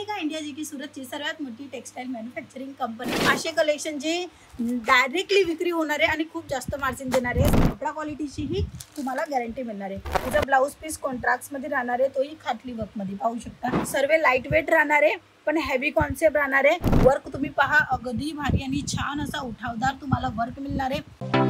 Parnika India जी की सूरतची सर्वात मोठी टेक्सटाईल मॅन्युफॅक्चरिंग कंपनी। असे कलेक्शन जे डायरेक्टली विक्री होणार आहे आणि खूप जास्त मार्जिन देणार आहे। कपडा क्वालिटीची ही तुम्हाला गॅरंटी मिळणार आहे। त्याचा ब्लाउज पीस कॉन्ट्राक्ट्स मध्ये राहणार आहे, तोही खाटली वर्क मध्ये पाहू शकता। सर्व लाईट वेट राहणार आहे पण हेवी कॉन्सेप्ट राहणार आहे। वर्क तुम्ही पहा, अगदी भारी आणि छान असा उठावदार तुम्हाला वर्क मिळणार आहे।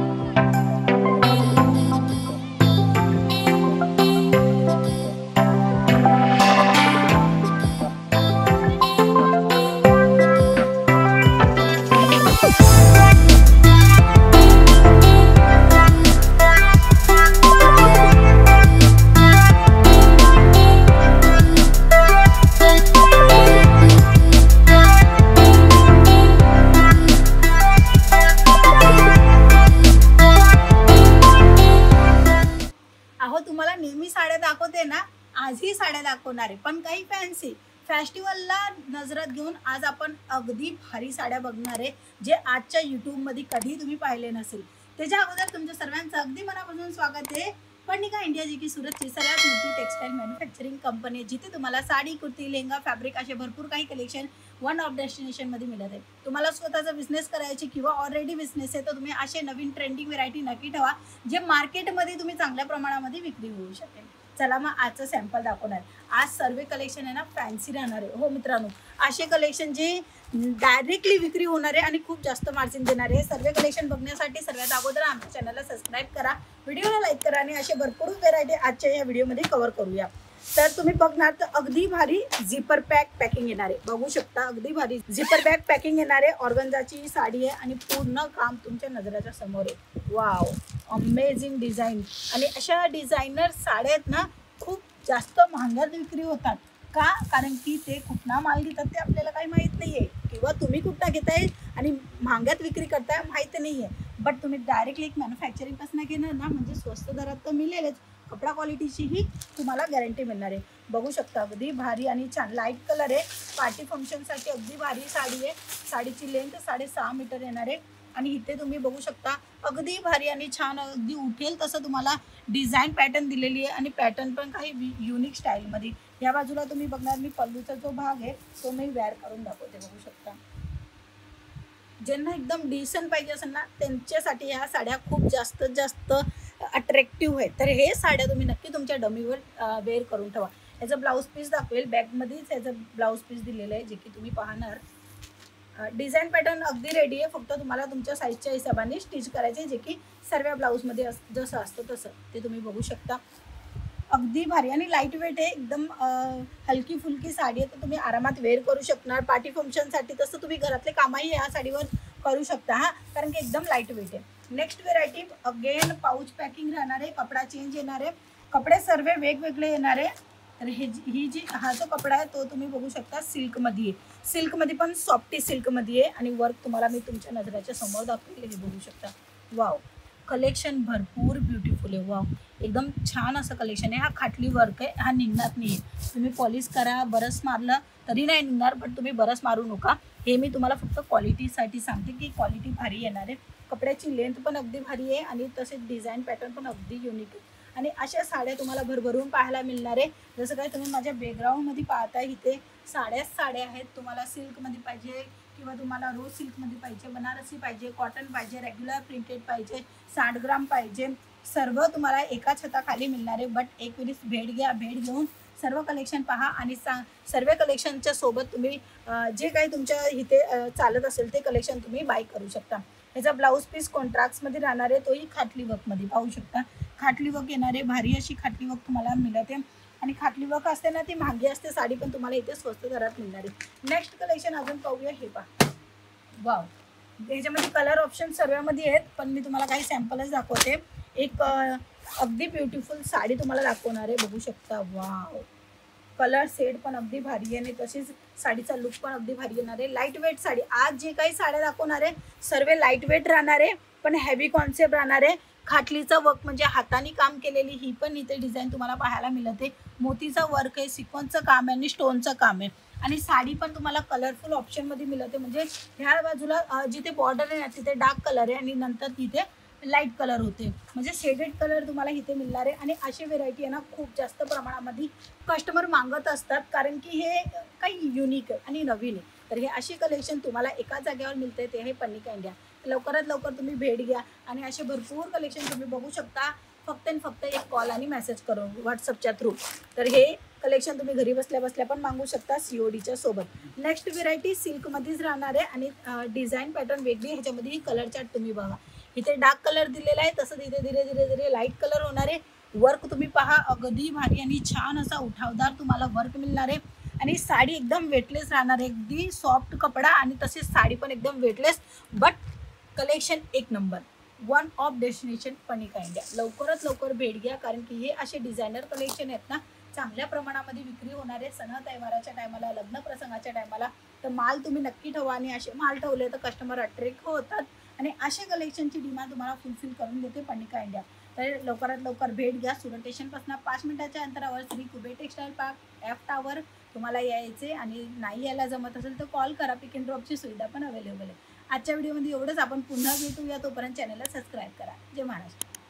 तुम्हाला नेहमी साड्या दाखवते ना, आजही साड्या दाखवणार आहे पण काही फॅन्सी फेस्टिवलला नजरात घेऊन आज आपण अगदी भारी साड्या बघणार आहे, जे आजच्या YouTube मध्ये कधी तुम्ही पाहिले नसेल। त्याच्या अगोदर तुमच्या सर्वांचं अगदी मनापासून स्वागत आहे। पर्णिका इंडिया जी की सूरतची सर्वात मोठी टेक्सटाईल मॅन्युफॅक्चरिंग कंपनी आहे, जिथे तुम्हाला साडी, कुर्ती, लेहंगा, फॅब्रिक असे भरपूर काही कलेक्शन वन ऑफ डेस्टिनेशन मध्ये मिळत आहे। तुम्हाला स्वतःचा बिझनेस करायची किंवा ऑलरेडी बिझनेस आहे तर तुम्ही असे नवीन ट्रेंडिंग व्हरायटी नक्की ठेवा, जे मार्केटमध्ये तुम्ही चांगल्या प्रमाणामध्ये विक्री होऊ शकेल। चला मग आजचं सॅम्पल दाखवणार। आज सर्व कलेक्शन आहे ना फॅन्सी राहणार आहे। हो मित्रांनो, असे कलेक्शन जे डायरेक्टली विक्री होणार आहे आणि खूप जास्त मार्जिन देणार आहे। सर्व कलेक्शन बघण्यासाठी सर्वात अगोदर आमच्या चॅनलला सबस्क्राईब करा, व्हिडिओला लाईक करा आणि असे भरपूर व्हरायटी आजच्या या व्हिडिओमध्ये कव्हर करूया। तर तुम्ही बघणार तर अगदी भारी झिपर पॅकिंग येणार आहे, बघू शकता अगदी भारी झिपर पॅकिंग येणार आहे। ऑर्गन्झाची साडी आहे आणि पूर्ण काम तुमच्या नजरेच्या समोर आहे। Wow, amazing design. आणि अशा डिझायनर साड्या आहेत ना, खूप जास्त महागात विक्री होतात का? कारण की ते कुठला माल घेतात ते आपल्याला काही माहीत नाही आहे, किंवा तुम्ही कुठला घेताय आणि महागात विक्री करताय माहिती नाही आहे। बट तुम्ही डायरेक्टली एक मॅन्युफॅक्चरिंग पासून घेणार ना, म्हणजे स्वस्त दरात तर मिळेलच, कपडा क्वालिटीची ही तुम्हाला गॅरंटी मिळणार आहे। बघू शकता अगदी भारी आणि छान लाईट कलर आहे। पार्टी फंक्शनसाठी अगदी भारी साडी आहे। साडीची लेंथ 6.5 मीटर येणार आहे आणि इथे तुम्ही बघू शकता अगदी भारी आणि छान, अगदी उठेल तसं तुम्हाला डिझाईन पॅटर्न दिलेली आहे आणि पॅटर्न पण काही युनिक स्टाईलमध्ये। या बाजूला तुम्ही बघणार, मी पल्लूचा जो भाग आहे तो मी वेअर करून दाखवते। बघू शकता ज्यांना एकदम डिसेंट पाहिजे असेल ना, त्यांच्यासाठी ह्या साड्या खूप जास्त अट्रॅक्टिव्ह आहेत। तर हे साड्या तुम्ही नक्की तुमच्या डमीवर वेअर करून ठेवा। याचं ब्लाऊज पीस दाखवेल, बॅगमध्येच याचं ब्लाऊज पीस दिलेलं आहे, जे की तुम्ही पाहणार। डिझाईन पॅटर्न अगदी रेडी आहे, फक्त तुम्हाला तुमच्या साईजच्या हिशोबाने स्टिच करायचे, जे की सर्व ब्लाऊजमध्ये जसं असतं तसं ते तुम्ही बघू शकता। अगदी भारी आणि लाईट वेट आहे, एकदम हलकी फुलकी साडी आहे, तर तुम्ही आरामात वेअर करू शकणार पार्टी फंक्शनसाठी। तसं तुम्ही घरातले कामही या साडीवर करू शकता हा, कारण की एकदम लाईट वेट आहे। Next variety again pouch packing राहणार आहे, कपडा चेंज येणार आहे, कपडे सर्व वेगवेगळे येणार आहे। तर हा जो कपडा आहे तो तुम्ही बघू शकता सिल्कमध्ये आहे, सिल्कमध्ये पण सॉफ्टी सिल्कमध्ये आहे आणि वर्क तुम्हाला मी तुमच्या नजरेच्या समोर दाखवले, हे बघू शकता। वाव, कलेक्शन भरपूर ब्युटिफुल आहे। वाव, एकदम छान असं कलेक्शन आहे। हा खाटली वर्क आहे, हा निघणार नाही आहे। तुम्ही पॉलिश करा, बरस मारलं तरी नाही निघणार, पण तुम्ही बरस मारू नका। हे मी तुम्हाला फक्त क्वालिटीसाठी सांगते की क्वालिटी भारी येणार आहे। कपड्याची लेंथ पण अगदी भारी आहे आणि तसेच डिझाईन पॅटर्न पण अगदी युनिक आहे। आणि अशा साड्या तुम्हाला भरभरून पाहायला मिळणार आहे। जसं काय तुम्ही माझ्या बॅकग्राऊंडमध्ये पाहताय, इथे साड्या आहेत। तुम्हाला सिल्कमध्ये पाहिजे किंवा तुम्हाला रोज सिल्कमध्ये पाहिजे, बनारसी पाहिजे, कॉटन पाहिजे, रेग्युलर प्रिंटेड पाहिजे, 60 ग्राम पाहिजे, सर्व तुम्हाला एका छताखाली मिळणार आहे। बट एक वेळेस भेट घ्या, भेट घेऊन सर्व कलेक्शन पहा आणि सर्व कलेक्शनच्या सोबत तुम्ही जे काही तुमच्या इथे चालत असेल ते कलेक्शन तुम्ही बाय करू शकता। याचा ब्लाऊज पीस कॉन्ट्राक्ट्समध्ये राहणार आहे, तोही खाटली वर्कमध्ये पाहू शकता। खाटली वर्क येणार आहे, भारी अशी खाटली वर्क तुम्हाला मिळते आणि खाटली वर्क असते ना, ती महागी असते साडी, पण तुम्हाला इथे स्वस्त दरात मिळणार आहे। नेक्स्ट कलेक्शन अजून पाहूया, हे पहा। वाव, याच्यामध्ये कलर ऑप्शन सर्वांमध्ये आहेत, पण मी तुम्हाला काही सॅम्पलच दाखवते। एक अगदी ब्युटिफुल साडी तुम्हाला दाखवणार आहे, बघू शकता। वाव, कलर सेट पण अगदी भारी आहे आणि तशीच साडीचा लुक पण अगदी भारी येणार आहे। लाईट वेट साडी, आज जे काही साड्या दाखवणार आहे सर्व लाईट वेट राहणार आहे पण हेवी कॉन्सेप्ट राहणार आहे। खाटलीचा वर्क म्हणजे हाताने काम केलेली ही पण इथे डिझाईन तुम्हाला पाहायला मिळते। मोतीचा वर्क आहे, सिक्वेन्सचं काम आहे आणि स्टोनचं काम आहे आणि साडी पण तुम्हाला कलरफुल ऑप्शनमध्ये मिळते। म्हणजे ह्या बाजूला जिथे बॉर्डर आहे ना तिथे डार्क कलर आहे आणि नंतर तिथे लाईट कलर होते, म्हणजे शेडेड कलर तुम्हाला इथे मिळणार आहे. आणि अशी व्हेरायटी आहे ना खूप जास्त प्रमाणामध्ये कस्टमर मागत असतात, कारण की हे काही युनिक आहे आणि नवीन आहे. तर हे अशी कलेक्शन तुम्हाला एका जागेवर मिळते, ते आहे पन्निका इंडिया. लवकरात लवकर तुम्ही भेट घ्या आणि असे भरपूर कलेक्शन तुम्ही बघू शकता, फक्त आणि फक्त एक कॉल आणि मेसेज करून व्हॉट्सअपच्या थ्रू. तर हे कलेक्शन तुम्ही घरी बसल्या बसल्या पण मागू शकता CODच्या सोबत. नेक्स्ट व्हेरायटी सिल्कमध्येच राहणार आहे आणि डिझाईन पॅटर्न वेगळी. ह्याच्यामध्ये कलर चार्ट तुम्ही बघा, इथे डार्क कलर दिलेला आहे, तसंच इथे धीरे धीरे धीरे लाईट कलर होणार आहे. वर्क तुम्ही पहा, अगदी भारी आणि छान असा उठावदार तुम्हाला वर्क मिळणार आहे. आणि साडी एकदम वेटलेस राहणार आहे, अगदी सॉफ्ट कपडा आणि तसेच साडी पण एकदम वेटलेस. बट कलेक्शन एक नंबर, वन ऑफ डेस्टिनेशन पन्निका इंडिया. लवकरात लवकर भेट घ्या, कारण की हे असे डिझायनर कलेक्शन आहेत ना, चांगल्या प्रमाणामध्ये विक्री होणारे सण तहेवाराच्या टायमाला, लग्न प्रसंगाच्या टायमाला. तर माल तुम्ही नक्की ठेवा आणि असे माल ठेवले तर कस्टमर अट्रॅक्ट होतात आणि अशा कलेक्शनची डिमांड तुम्हाला फुलफिल करून देते पन्निका इंडिया. तर लवकरात लवकर भेट घ्या. सुरत स्टेशनपासून 5 मिनिटाच्या अंतरावर Shri Kuber textile park F tower तुम्हाला यायचे. आणि नाही यायला जमत असेल तर कॉल करा, पिक अँड ड्रॉपची सुविधा पण अवेलेबल आहे. आजच्या व्हिडिओमध्ये एवढंच. आपण पुन्हा भेटूया, तोपर्यंत चॅनलला सबस्क्राईब करा. जय महाराष्ट्र.